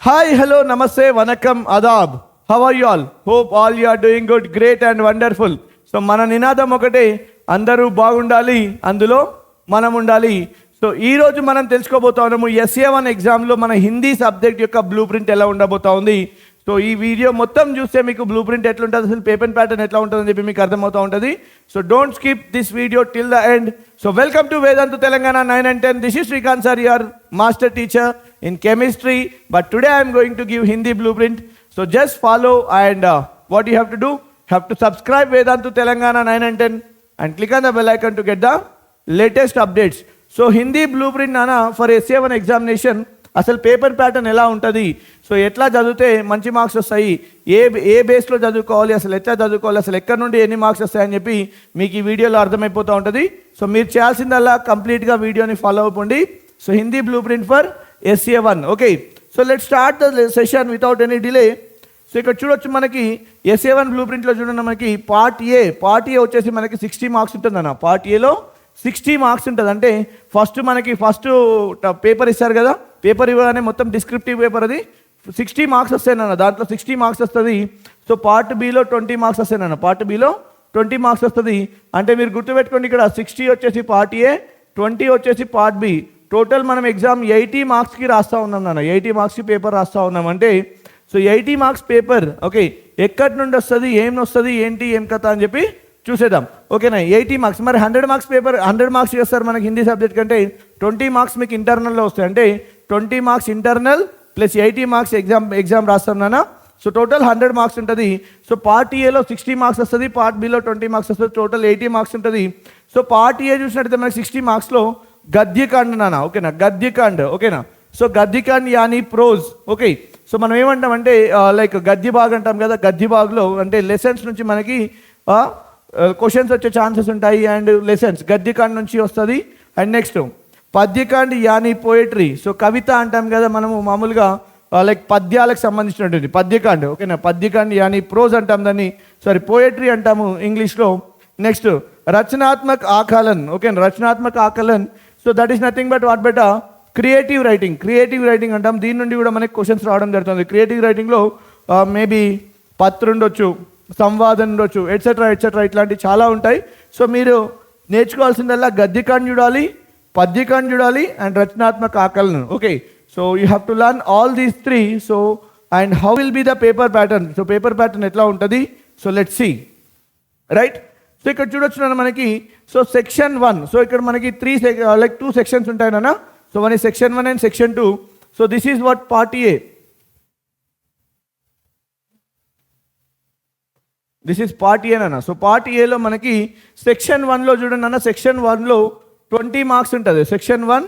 Hi, hello, namaste, vanakkam, adab. How are you all? Hope all you are doing good, great and wonderful. So మన నినాదం ఒకటే, అందరూ బాగుండాలి, అందులో మనం ఉండాలి. సో ఈరోజు మనం తెలుసుకోబోతా ఉన్నాము SA1 ఎగ్జామ్లో మన హిందీ సబ్జెక్ట్ యొక్క బ్లూ ప్రింట్ ఎలా ఉండబోతా ఉంది. సో ఈ వీడియో మొత్తం చూస్తే మీకు బ్లూ ప్రింట్ ఎట్లా ఉంటుంది, అసలు పేపర్ ప్యాటర్న్ ఎట్లా ఉంటుందని చెప్పి మీకు అర్థమవుతూ ఉంటుంది. So don't skip this video till the end. So welcome to Vedantu Telangana 9 and 10. This is Srikanth sir, your master teacher in chemistry. But today I am going to give Hindi blueprint. So just follow and what you have to do, have to subscribe Vedantu Telangana 9 and 10 and click on the bell icon to get the latest updates. So Hindi blueprint nana for SA1 examination అసలు paper pattern ఎలా ఉంటుంది, so ఎట్లా చదివితే మంచి marks వస్తాయి, ఏ బేస్లో చదువుకోవాలి, అసలు ఎట్లా చదువుకోవాలి, అసలు ఎక్కడి నుండి ఎన్ని మార్క్స్ వస్తాయని చెప్పి మీకు ఈ వీడియోలో అర్థమైపోతూ ఉంటుంది. సో మీరు చేయాల్సిందల్లా కంప్లీట్గా వీడియోని ఫాలో అవ్వండి. So Hindi blue print for SA1. Okay, so let start the session without any delay. So ఇక్కడ చూడొచ్చు మనకి SA1 బ్లూ ప్రింట్లో చూడండి, మనకి పార్ట్ ఏ వచ్చేసి మనకి 60 మార్క్స్ ఉంటుందన్న. పార్ట్ ఏలో 60 మార్క్స్ ఉంటుంది. అంటే ఫస్ట్ పేపర్ ఇస్తారు కదా, పేపర్ ఇవ్వగానే మొత్తం డిస్క్రిప్టివ్ పేపర్ అది 60 మార్క్స్ వస్తాయి నాన్న, దాంట్లో 60 మార్క్స్ వస్తుంది. సో పార్ట్ బిలో 20 మార్క్స్ వస్తాయి నాన్న, పార్ట్ బిలో 20 మార్క్స్ వస్తుంది. అంటే మీరు గుర్తుపెట్టుకోండి, ఇక్కడ 60 వచ్చేసి పార్ట్ ఏ, 20 వచ్చేసి పార్ట్ బి. టోటల్ మనం ఎగ్జామ్ 80 మార్క్స్కి రాస్తూ ఉన్నాం నాన్న, 80 మార్క్స్కి పేపర్ రాస్తూ ఉన్నాం. అంటే సో 80 మార్క్స్ పేపర్, ఓకే, ఎక్కడి నుండి వస్తుంది, ఏం వస్తుంది, ఏంటి, ఏం కథ అని చెప్పి చూసేద్దాం. ఓకేనా, 80 మార్క్స్. మరి 100 మార్క్స్ పేపర్ 100 మార్క్స్ చేస్తారు మనకి హిందీ సబ్జెక్ట్ కంటే. 20 మార్క్స్ మీకు ఇంటర్నల్లో వస్తాయి. అంటే 20 marks internal plus 80 marks exam రాస్తాం నాన్న. సో టోటల్ 100 మార్క్స్ ఉంటుంది. సో పార్ట్ ఏలో 60 మార్క్స్ వస్తుంది, పార్ట్ బిలో 20 మార్క్స్ వస్తుంది, టోటల్ 80 మార్క్స్ ఉంటుంది. సో పార్ట్ ఏ చూసినట్టయితే మనకి 60 మార్క్స్లో గద్యకాండ్ నాన్న. ఓకేనా, గద్యకాండ్. ఓకేనా, సో గద్యకాండ్ యానీ ప్రోజ్. ఓకే, సో మనం ఏమంటామంటే లైక్ గద్య బాగ్ అంటాం కదా, గద్య బాగ్లో అంటే లెసన్స్ నుంచి మనకి క్వశ్చన్స్ వచ్చే ఛాన్సెస్ ఉంటాయి. అండ్ లెసన్స్ గద్యకాండ్ నుంచి వస్తుంది. అండ్ నెక్స్ట్ పద్యకాండ్ యానీ పోయట్రీ. సో కవిత అంటాం కదా మనము మామూలుగా, లైక్ పద్యాలకు సంబంధించినటువంటి పద్యకాండ్. ఓకేనా, పద్యకాండ్ యానీ ప్రోజ్ అంటాం దాన్ని, సారీ పోయట్రీ అంటాము ఇంగ్లీష్లో. నెక్స్ట్ రచనాత్మక ఆకలన్. ఓకే, రచనాత్మక ఆకలన్. So that is nothing but what బెట క్రియేటివ్ రైటింగ్ అంటాం. దీని నుండి కూడా మనకి క్వశ్చన్స్ రావడం జరుగుతుంది. క్రియేటివ్ రైటింగ్లో మేబీ పత్ర ఉండొచ్చు, సంవాదం ఉండొచ్చు, ఎట్సెట్రా ఇట్లాంటివి చాలా ఉంటాయి. సో మీరు నేర్చుకోవాల్సిందల్లా గద్యకాండ్ చూడాలి, పద్యకాండ్ చూడాలి అండ్ రచనాత్మక ఆకలన్. Okay, so you have to learn all these 3. So and how will be the paper pattern. So paper pattern ఎట్లా ఉంటుంది, so let's see. Right, so ఇక్కడ చూడొచ్చు మనకి. సో సెక్షన్ 1, సో ఇక్కడ మనకి 2 సెక్షన్స్ ఉంటాయి నాన్న. సో వన్ ఈ section 1 and section 2. So this is what part A. This is part A నాన్న. సో పార్ట్ ఏలో మనకి సెక్షన్ 1లో చూడండి అన్న, సెక్షన్ 1లో 20 మార్క్స్ ఉంటుంది. Section 1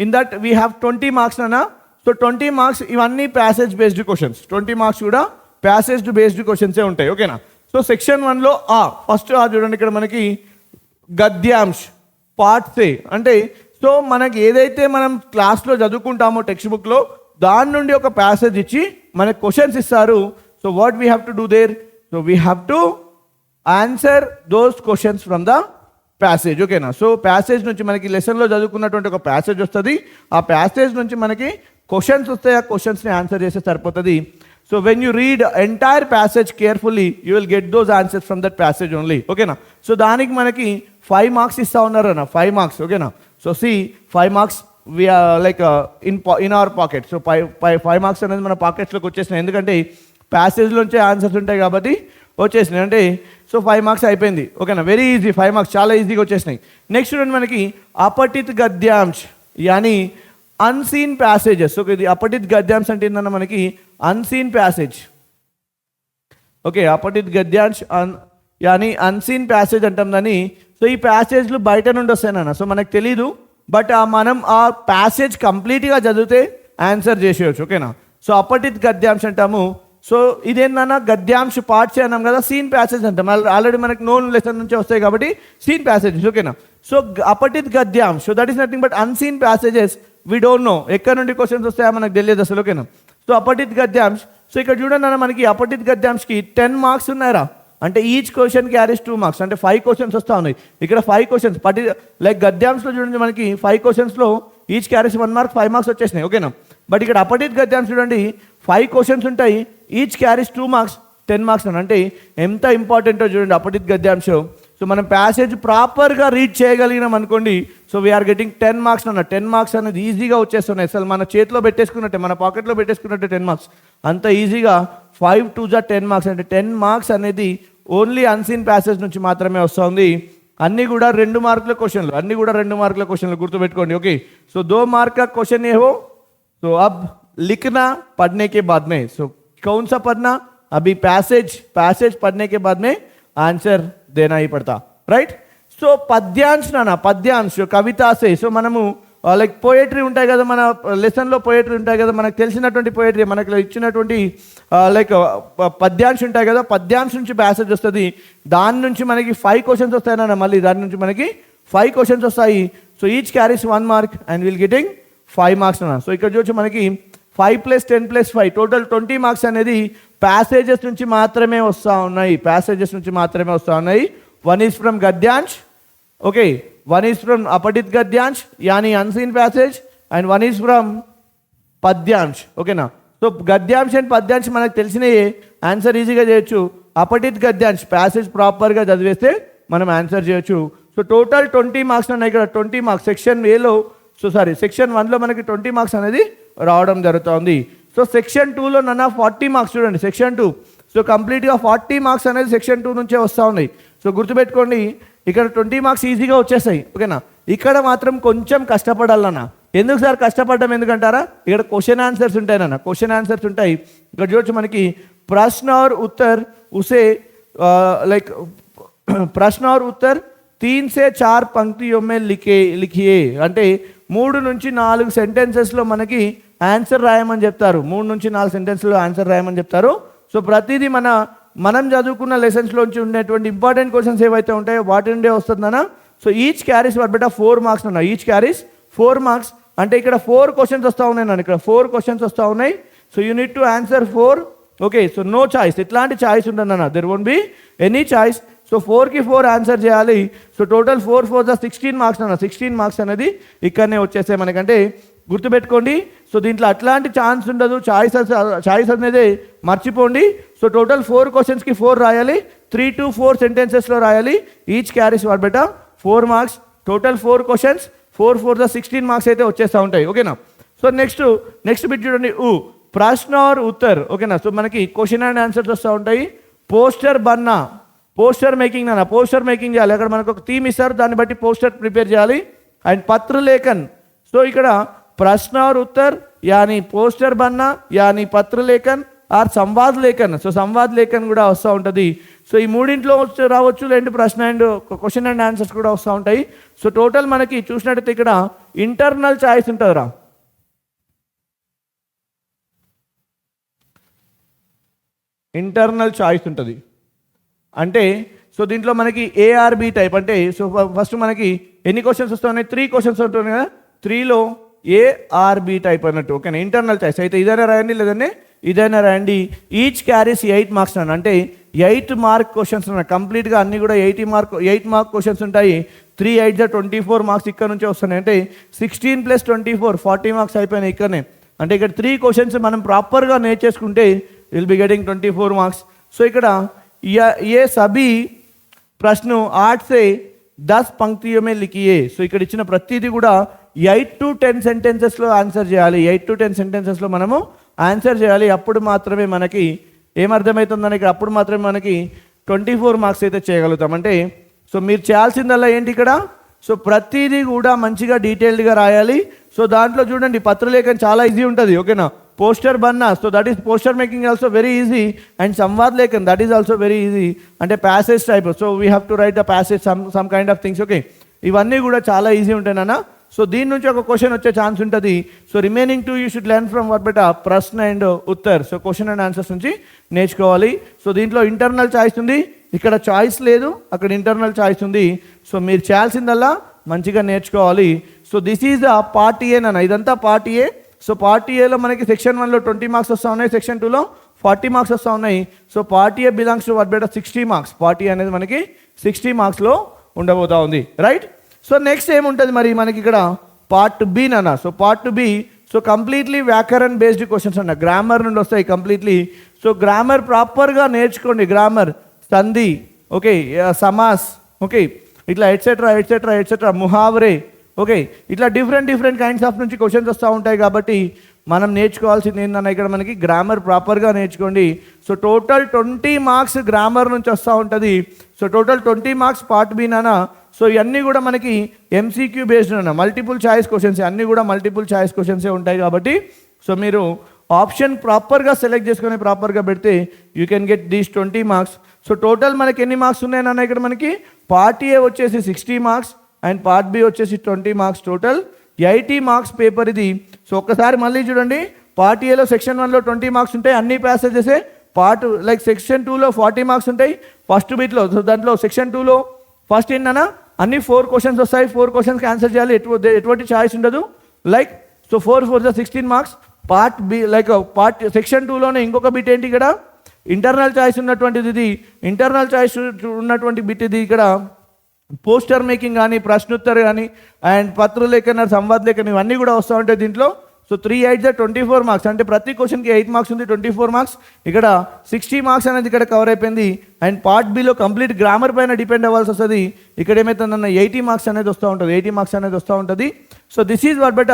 in that we have 20 marks అన్న. సో 20 మార్క్స్ ఇవన్నీ ప్యాసేజ్ బేస్డ్ క్వశ్చన్స్. 20 మార్క్స్ కూడా ప్యాసేజ్ బేస్డ్ క్వశ్చన్సే ఉంటాయి. ఓకేనా, సో సెక్షన్ 1లో ఫస్ట్ చూడండి, ఇక్కడ మనకి గద్యాంశ్ పార్ట్ ఏ. అంటే సో మనకి ఏదైతే మనం క్లాస్లో చదువుకుంటామో టెక్స్ట్ బుక్లో, దాని నుండి ఒక ప్యాసేజ్ ఇచ్చి మనకి క్వశ్చన్స్ ఇస్తారు. So what we have to do there, so we have to answer those questions from the passage. ఓకేనా, సో ప్యాసేజ్ నుంచి మనకి లెసన్లో చదువుకున్నటువంటి ఒక ప్యాసేజ్ వస్తుంది. ఆ ప్యాసేజ్ నుంచి మనకి క్వశ్చన్స్ వస్తాయి, ఆ క్వశ్చన్స్ని ఆన్సర్ చేస్తే సరిపోతుంది. So when you read entire passage carefully you will get those answers from that passage only. ఓకేనా, సో దానికి మనకి 5 మార్క్స్ ఇస్తా ఉన్నారు అన్న, 5 మార్క్స్. ఓకేనా, so see 5 marks we like in our pocket. So 5 marks అనేది మన పాకెట్స్లోకి వచ్చేసినాయి, ఎందుకంటే ప్యాసేజ్లోంచే ఆన్సర్స్ ఉంటాయి కాబట్టి వచ్చేసినాయి. అంటే సో 5 మార్క్స్ అయిపోయింది. ఓకేనా, వెరీ ఈజీ, 5 మార్క్స్ చాలా ఈజీగా వచ్చేసినాయి. నెక్స్ట్ చూడండి మనకి అపఠిత్ గద్యాంశ్ యానీ అన్సీన్ ప్యాసేజెస్. ఓకే, ఇది అపఠిత్ గద్యాంశ్ అంటే ఏంటన్నా మనకి అన్సీన్ ప్యాసేజ్. ఓకే, అపఠిత్ గద్యాంశ్ యానీ అన్సీన్ ప్యాసేజ్ అంటాం దాన్ని. సో ఈ ప్యాసేజ్లు బయట నుండి వస్తాయన్న, సో మనకు తెలీదు, బట్ మనం ఆ ప్యాసేజ్ కంప్లీట్గా చదివితే ఆన్సర్ చేసేయచ్చు. ఓకేనా, సో అపఠిత్ గద్యాంశ్ అంటాము. సో ఇదేంటన్నా గద్యాంశ పార్ట్స్ అన్నాం కదా, సీన్ ప్యాసేజ్ అంటాం. ఆల్రెడీ మనకి నోన్ లెసన్ నుంచి వస్తాయి కాబట్టి సీన్ ప్యాసేజెస్. ఓకేనా, సో అపఠిత్ గద్యాంశ్, so that is nothing but unseen passages. We don't know ఎక్కడ నుండి క్వశ్చన్స్ వస్తాయో మనకు తెలియదు అసలు. ఓకేనా, సో అపఠిత్ గద్యాంశ్. సో ఇక్కడ చూడండి అన్న, మనకి అపఠిత్ గద్యాంశ్కి 10 మార్క్స్ ఉన్నారా. అంటే ఈచ్ క్వశ్చన్ క్యారీస్ 2 మార్క్స్. అంటే 5 క్వశ్చన్స్ వస్తూ ఉన్నాయి. ఇక్కడ 5 క్వశ్చన్స్ లైక్ గద్యాంశలో చూడండి మనకి 5 క్వశ్చన్స్లో ఈచ్ క్యారీస్ 1 మార్క్, 5 మార్క్స్ వచ్చేసినాయి. ఓకేనా, బట్ ఇక్కడ అపఠిత్ గద్యాంశ్ చూడండి 5 క్వశ్చన్స్ ఉంటాయి, ఈచ్ క్యారీస్ 2 మార్క్స్, 10 మార్క్స్ అని. అంటే ఎంత ఇంపార్టెంటో చూడండి అపఠిత గద్యాంశం. సో మనం ప్యాసేజ్ ప్రాపర్గా రీడ్ చేయగలిగినాం అనుకోండి, సో వీఆర్ గెటింగ్ 10 మార్క్స్ అన్న. 10 మార్క్స్ అనేది ఈజీగా వచ్చేస్తున్నాయి, అసలు మన చేతిలో పెట్టేసుకున్నట్టే, మన పాకెట్లో పెట్టేసుకున్నట్టే 10 మార్క్స్ అంత ఈజీగా. 5 2 10 మార్క్స్ అంటే 10 మార్క్స్ అనేది ఓన్లీ అన్సీన్ ప్యాసేజ్ నుంచి మాత్రమే వస్తుంది. అన్నీ కూడా 2 మార్కుల క్వశ్చన్లు, అన్నీ కూడా 2 మార్కుల క్వశ్చన్లు గుర్తుపెట్టుకోండి. ఓకే, సో 2 మార్క్ का क्वेश्चन ये हो, तो अब लिखना पढ़ने के बाद में, सो कौन सा पढ़ना, अभी पैसेज पढ़ने के बाद में आंसर देना ही पड़ता, राइट. సో పద్యాంశ్ నాన్న, పద్యాంశ్ కవిత సే. సో మనము లైక్ పోయట్రీ ఉంటాయి కదా, మన లెసన్లో పోయట్రీ ఉంటాయి కదా, మనకు తెలిసినటువంటి పోయట్రీ, మనకు ఇచ్చినటువంటి లైక్ పద్యాంశ్ ఉంటాయి కదా, పద్యాంశ్ నుంచి ప్యాసేజ్ వస్తుంది. దాని నుంచి మనకి 5 క్వశ్చన్స్ వస్తాయి నాన్న, మళ్ళీ దాని నుంచి మనకి 5 క్వశ్చన్స్ వస్తాయి. So each carries 1 mark and will getting 5 marks అన్న. సో ఇక్కడ చూసి మనకి 5 + 10 + 5 టోటల్ 20 మార్క్స్ అనేది ప్యాసేజెస్ నుంచి మాత్రమే వస్తూ ఉన్నాయి, ప్యాసేజెస్ నుంచి మాత్రమే వస్తూ ఉన్నాయి. 1 ఈజ్ ఫ్రమ్ గద్యాంశ్, ఓకే, 1 ఈజ్ ఫ్రమ్ అపఠిత్ గద్యాంశ్ యానీ unseen passage, and 1 is from పద్యాంశ్. ఓకేనా. సో గద్యాంశ్ అండ్ పద్యాంశ్ మనకు తెలిసినయే, ఆన్సర్ ఈజీగా చేయొచ్చు. అపఠిత్ గద్యాంశ్ ప్యాసేజ్ ప్రాపర్గా చదివేస్తే మనం ఆన్సర్ చేయొచ్చు. సో టోటల్ 20 మార్క్స్ ఉన్నాయి ఇక్కడ. 20 మార్క్స్ సెక్షన్ ఏలో, సెక్షన్ 1లో మనకి 20 మార్క్స్ అనేది రావడం జరుగుతుంది. సో సెక్షన్ 2లో నన్న 40 మార్క్స్ చూడండి, సెక్షన్ 2. సో కంప్లీట్గా 40 మార్క్స్ అనేది సెక్షన్ 2 నుంచే వస్తూ ఉన్నాయి. సో గుర్తుపెట్టుకోండి, ఇక్కడ 20 మార్క్స్ ఈజీగా వచ్చేస్తాయి. ఓకేనా. ఇక్కడ మాత్రం కొంచెం కష్టపడాలన్నా. ఎందుకు సార్ కష్టపడ్డం ఎందుకంటారా, ఇక్కడ క్వశ్చన్ ఆన్సర్స్ ఉంటాయి నాన్న, క్వశ్చన్ ఆన్సర్స్ ఉంటాయి. ఇక్కడ చూడొచ్చు మనకి ప్రశ్న और उत्तर उसे लाइक प्रश्न और उत्तर 3 से 4 पंक्तियों में लिखिए అంటే 3 నుంచి 4 సెంటెన్సెస్లో మనకి ఆన్సర్ రాయమని చెప్తారు. 3 నుంచి 4 సెంటెన్స్లో ఆన్సర్ రాయమని చెప్తారు. సో ప్రతిదీ మనం చదువుకున్న లెసన్స్లోంచి ఉండేటువంటి ఇంపార్టెంట్ క్వశ్చన్స్ ఏవైతే ఉంటాయో వాటి నుండే వస్తుందన్న. So each carries but 4 marks అన్న, ఈచ్ క్యారీస్ 4 మార్క్స్. అంటే ఇక్కడ 4 క్వశ్చన్స్ వస్తూ ఉన్నాయి నన్ను, ఇక్కడ 4 క్వశ్చన్స్ వస్తూ ఉన్నాయి. So you need to answer 4. Okay, so no choice, ఇట్లాంటి చాయిస్ ఉంటుందన్న, there won't be any choice. So 4కి 4 ఆన్సర్ చేయాలి. సో టోటల్ 4 4 16 మార్క్స్ అన్న. 16 మార్క్స్ అనేది ఇక్కడనే వచ్చేసాయి మనకంటే గుర్తుపెట్టుకోండి. సో దీంట్లో అట్లాంటి ఛాన్స్ ఉండదు, చాయిస్ అనేది మర్చిపోండి. సో టోటల్ 4 క్వశ్చన్స్కి 4 రాయాలి, 3 to 4 సెంటెన్సెస్లో రాయాలి. Each carries what beta 4 marks. Total 4 questions, 4 4 16 marks అయితే వచ్చేస్తూ ఉంటాయి. ఓకేనా. సో నెక్స్ట్ బిట్ చూడండి, ప్రశ్న और उत्तर. ఓకేనా. సో మనకి క్వశ్చన్ అండ్ ఆన్సర్స్ వస్తూ ఉంటాయి. పోస్టర్ బన్నా, పోస్టర్ మేకింగ్ నాన్న, పోస్టర్ మేకింగ్ చేయాలి. అక్కడ మనకు ఒక థీమ్ ఇస్తారు, దాన్ని బట్టి పోస్టర్ ప్రిపేర్ చేయాలి. అండ్ పత్రలేఖన్. సో ఇక్కడ ప్రశ్న और उत्तर యానీ పోస్టర్ బన్నా యానీ పత్రలేఖన్ ఆర్ సంవాద్ లేఖన్. సో సంవాద్ లేఖన్ కూడా వస్తూ ఉంటుంది. సో ఈ మూడింట్లో రావచ్చు, లేదంటే ప్రశ్న అండ్ క్వశ్చన్ అండ్ ఆన్సర్స్ కూడా వస్తూ ఉంటాయి. సో టోటల్ మనకి చూసినట్టయితే ఇక్కడ ఇంటర్నల్ చాయిస్ ఉంటుందిరా, ఇంటర్నల్ చాయిస్ ఉంటుంది. అంటే సో దీంట్లో మనకి ఏఆర్బి టైప్ అంటే, సో ఫస్ట్ మనకి ఎన్ని క్వశ్చన్స్ వస్తున్నాయి, 3 క్వశ్చన్స్ ఉంటున్నాయి కదా, 3లో ఏఆర్బి టైప్ అన్నట్టు. ఓకేనా. ఇంటర్నల్ చాయిస్ అయితే ఇదైనా రాయండి, లేదంటే ఇదైనా రాయండి. ఈచ్ క్యారీస్ 8 మార్క్స్ అన్న, అంటే 8 మార్క్ క్వశ్చన్స్ అన్న. కంప్లీట్గా అన్నీ కూడా 8 మార్క్ క్వశ్చన్స్ ఉంటాయి. 3 8 24 మార్క్స్ ఇక్కడ నుంచే వస్తున్నాయి. అంటే 16 + 24 40 మార్క్స్ అయిపోయినాయి ఇక్కడనే. అంటే ఇక్కడ 3 క్వశ్చన్స్ మనం ప్రాపర్గా నేర్చేసుకుంటే will be getting 24 marks. So ఇక్కడ ये सभी प्रश्न 8 से 10 पंक्तियों में लिखिए. సో ఇక్కడ ఇచ్చిన ప్రతిదీ కూడా 8 to 10 సెంటెన్సెస్లో ఆన్సర్ చేయాలి. 8 to 10 సెంటెన్సెస్లో మనము ఆన్సర్ చేయాలి. అప్పుడు మాత్రమే మనకి ఏమర్థమవుతుందని, ఇక్కడ అప్పుడు మాత్రమే మనకి 24 మార్క్స్ అయితే చేయగలుగుతాం. అంటే సో మీరు చేయాల్సిందల్లా ఏంటి ఇక్కడ, సో ప్రతిదీ కూడా మంచిగా డీటెయిల్డ్గా రాయాలి. సో దాంట్లో చూడండి పత్రలేఖన్ చాలా ఈజీ ఉంటుంది. ఓకేనా. పోస్టర్ బన్నా, so that is poster making also very easy. And సంవాద్ లేఖన్ that is also very easy. అంటే passage type, so we have to write the passage some kind of things. Okay, ఇవన్నీ కూడా చాలా ఈజీ ఉంటాయి నాన్న. సో దీని నుంచి ఒక క్వశ్చన్ వచ్చే ఛాన్స్ ఉంటుంది. So remaining 2 you should learn from what బెటా ప్రశ్న అండ్ ఉత్తర్. సో క్వశ్చన్ అండ్ ఆన్సర్స్ నుంచి నేర్చుకోవాలి. సో దీంట్లో ఇంటర్నల్ చాయిస్ ఉంది, ఇక్కడ చాయిస్ లేదు, అక్కడ ఇంటర్నల్ చాయిస్ ఉంది. సో మీరు చేయాల్సిందల్లా మంచిగా నేర్చుకోవాలి. So this is the part A నాన్న, ఇదంతా పార్ట్ ఏ. సో పార్ట్ ఏలో మనకి సెక్షన్ 1లో 20 మార్క్స్ వస్తూ ఉన్నాయి, సెక్షన్ 2లో 40 మార్క్స్ వస్తూ ఉన్నాయి. So part a belongs to what beta 60 marks. Part A అనేది మనకి 60 మార్క్స్లో ఉండబోతా ఉంది, రైట్. సో నెక్స్ట్ ఏముంటుంది మరి మనకి ఇక్కడ పార్ట్ బి నాన్న. So part B, so completely వ్యాకరణ బేస్డ్ క్వశ్చన్స్ అన్న, గ్రామర్ నుండి వస్తాయి కంప్లీట్లీ. సో గ్రామర్ ప్రాపర్గా నేర్చుకోండి, గ్రామర్, సంధి, ఓకే, సమాస్, ఓకే, ఇట్లా ఎట్సెట్రా ఎట్సెట్రా ఎట్సెట్రా, ముహావరే, ఓకే, ఇట్లా డిఫరెంట్ కైండ్స్ ఆఫ్ నుంచి క్వశ్చన్స్ వస్తూ ఉంటాయి. కాబట్టి మనం నేర్చుకోవాల్సింది ఏంటన్నా ఇక్కడ మనకి గ్రామర్ ప్రాపర్గా నేర్చుకోండి. సో టోటల్ 20 మార్క్స్ గ్రామర్ నుంచి వస్తూ ఉంటుంది. So total 20 marks part B నానా. సో ఇవన్నీ కూడా మనకి ఎంసీక్యూ బేస్డ్ అన్న, మల్టిపుల్ చాయిస్ క్వశ్చన్స్, అన్నీ కూడా మల్టిపుల్ చాయిస్ క్వశ్చన్సే ఉంటాయి. కాబట్టి సో మీరు ఆప్షన్ ప్రాపర్గా సెలెక్ట్ చేసుకొని ప్రాపర్గా పెడితే you can get these 20 marks. So total మనకి ఎన్ని మార్క్స్ ఉన్నాయన్న ఇక్కడ మనకి పార్ట్ ఏ వచ్చేసి 60 మార్క్స్ అండ్ పార్ట్ బి వచ్చేసి 20 మార్క్స్, టోటల్ 80 మార్క్స్ పేపర్ ఇది. సో ఒక్కసారి మళ్ళీ చూడండి, పార్ట్ ఏలో సెక్షన్ 1లో 20 మార్క్స్ ఉంటాయి, అన్ని ప్యాసేజెసే. పార్ట్ లైక్ సెక్షన్ 2లో 40 మార్క్స్ ఉంటాయి ఫస్ట్ బిట్లో. సో దాంట్లో సెక్షన్ 2లో ఫస్ట్ ఏంటన్నా అన్ని 4 క్వశ్చన్స్ వస్తాయి, 4 క్వశ్చన్స్కి ఆన్సర్ చేయాలి, ఎటువంటి ఛాయిస్ ఉండదు. Like so 4 4 16 marks. Part B like part section 2లోనే ఇంకొక బిట్ ఏంటి ఇక్కడ ఇంటర్నల్ చాయిస్ ఉన్నటువంటిది, ఇది ఇంటర్నల్ చాయిస్ ఉన్నటువంటి బిట్ ఇది. ఇక్కడ పోస్టర్ మేకింగ్ కానీ, ప్రశ్నోత్తర్ కానీ, అండ్ పత్రలేఖన, సంవాదలేఖన, ఇవన్నీ కూడా వస్తూ ఉంటాయి దీంట్లో. సో 3 8 24 మార్క్స్, అంటే ప్రతి క్వశ్చన్కి 8 మార్క్స్ ఉంది, 24 మార్క్స్. ఇక్కడ 60 మార్క్స్ అనేది ఇక్కడ కవర్ అయిపోయింది. And part below complete grammar పైన డిపెండ్ అవ్వాల్సి వస్తుంది. ఇక్కడ ఏమవుతుందన్న 80 మార్క్స్ అనేది వస్తూ ఉంటుంది, 80 మార్క్స్ అనేది వస్తూ ఉంటుంది. సో దిస్ ఈజ్ వాట్ బెట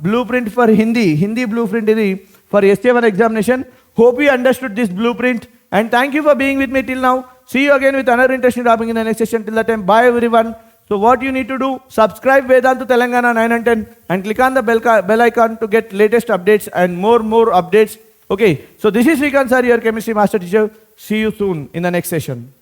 blue print for Hindi blue print ఇది for STA1 examination. Hope you understood this blueprint and thank you for being with me till now. See you again with another interesting topic in the next session. Till that time, bye everyone. So what you need to do, subscribe Vedantu Telangana 9 and 10 and click on the bell icon to get latest updates and more updates. Okay, so this is Srikanth sir, your chemistry master teacher. See you soon in the next session.